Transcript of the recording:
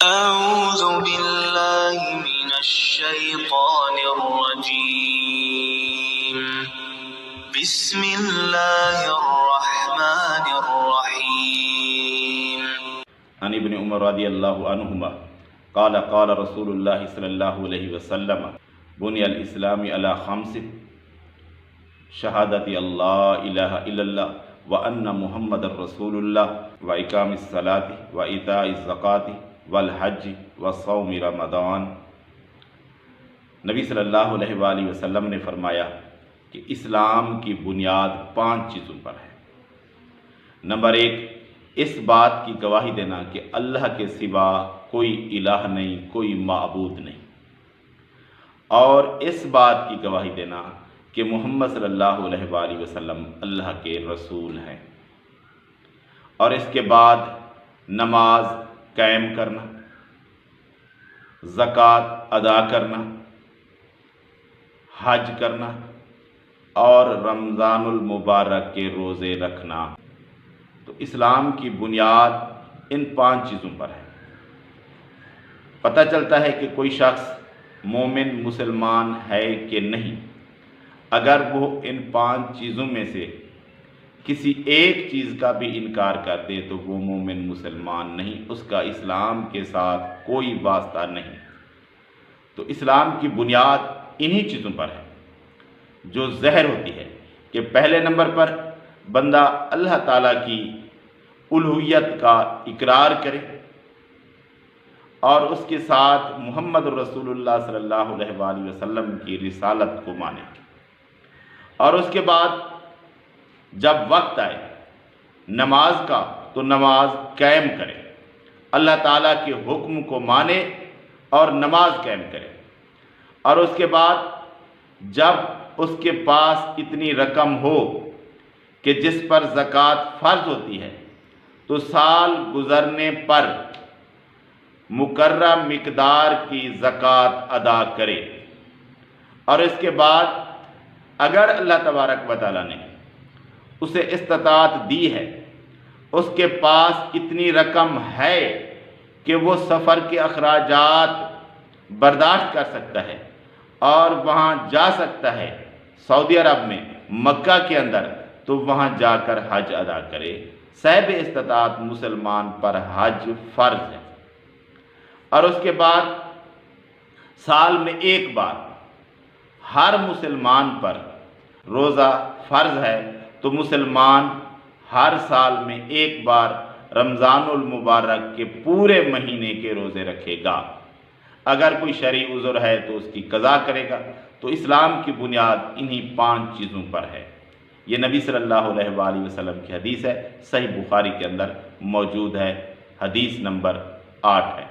أعوذ بالله من الشيطان الرجيم بسم الله الرحمن الرحيم عن ابن عمر رضی اللہ عنہما قال قال رسول اللہ صلی اللہ علیہ وسلم بنی الاسلام علی خمس شہادت اللہ الہ الا اللہ وان محمد رسول اللہ واقام الصلاۃ وایتاء الزکوٰۃ والحج وصوم رمضان۔ نبی صلی اللہ علیہ وآلہ وسلم نے فرمایا کہ اسلام کی بنیاد 5 چیزوں پر ہے۔ نمبر 1، اس بات کی گواہی دینا کہ اللہ کے سوا کوئی الہ نہیں، کوئی معبود نہیں، اور اس بات کی گواہی دینا کہ محمد صلی اللہ علیہ وآلہ وسلم اللہ کے رسول ہیں، اور اس کے بعد نماز قائم کرنا، زکوٰۃ ادا کرنا، حج کرنا اور رمضان المبارک کے روزے رکھنا۔ تو اسلام کی بنیاد ان 5 چیزوں پر ہے۔ پتہ چلتا ہے کہ کوئی شخص مومن مسلمان ہے کہ نہیں اگر وہ ان 5 چیزوں میں سے کسی ایک چیز کا بھی انکار کر دے تو وہ مومن مسلمان نہیں، اس کا اسلام کے ساتھ کوئی واسطہ نہیں۔ تو اسلام کی بنیاد انہی چیزوں پر ہے جو ظاہر ہوتی ہے کہ پہلے نمبر پر بندہ اللہ تعالیٰ کی الوہیت کا اقرار کرے اور اس کے ساتھ محمد رسول اللہ صلی اللہ علیہ وآلہ وسلم کی رسالت کو مانے، اور اس کے بعد جب وقت آئے نماز کا تو نماز قائم کرے، اللہ تعالیٰ کے حکم کو مانے اور نماز قائم کرے، اور اس کے بعد جب اس کے پاس اتنی رقم ہو کہ جس پر زکوٰۃ فرض ہوتی ہے تو سال گزرنے پر مقررہ مقدار کی زکوٰۃ ادا کرے، اور اس کے بعد اگر اللہ تبارک و تعالیٰ نے اسے استطاعت دی ہے، اس کے پاس اتنی رقم ہے کہ وہ سفر کے اخراجات برداشت کر سکتا ہے اور وہاں جا سکتا ہے سعودی عرب میں مکہ کے اندر، تو وہاں جا کر حج ادا کرے۔ صاحب استطاعت مسلمان پر حج فرض ہے، اور اس کے بعد سال میں ایک بار ہر مسلمان پر روزہ فرض ہے، تو مسلمان ہر سال میں ایک بار رمضان المبارک کے پورے مہینے کے روزے رکھے گا۔ اگر کوئی شرعی عذر ہے تو اس کی قضا کرے گا۔ تو اسلام کی بنیاد انہی 5 چیزوں پر ہے۔ یہ نبی صلی اللہ علیہ وآلہ وسلم کی حدیث ہے، صحیح بخاری کے اندر موجود ہے، حدیث نمبر 8 ہے۔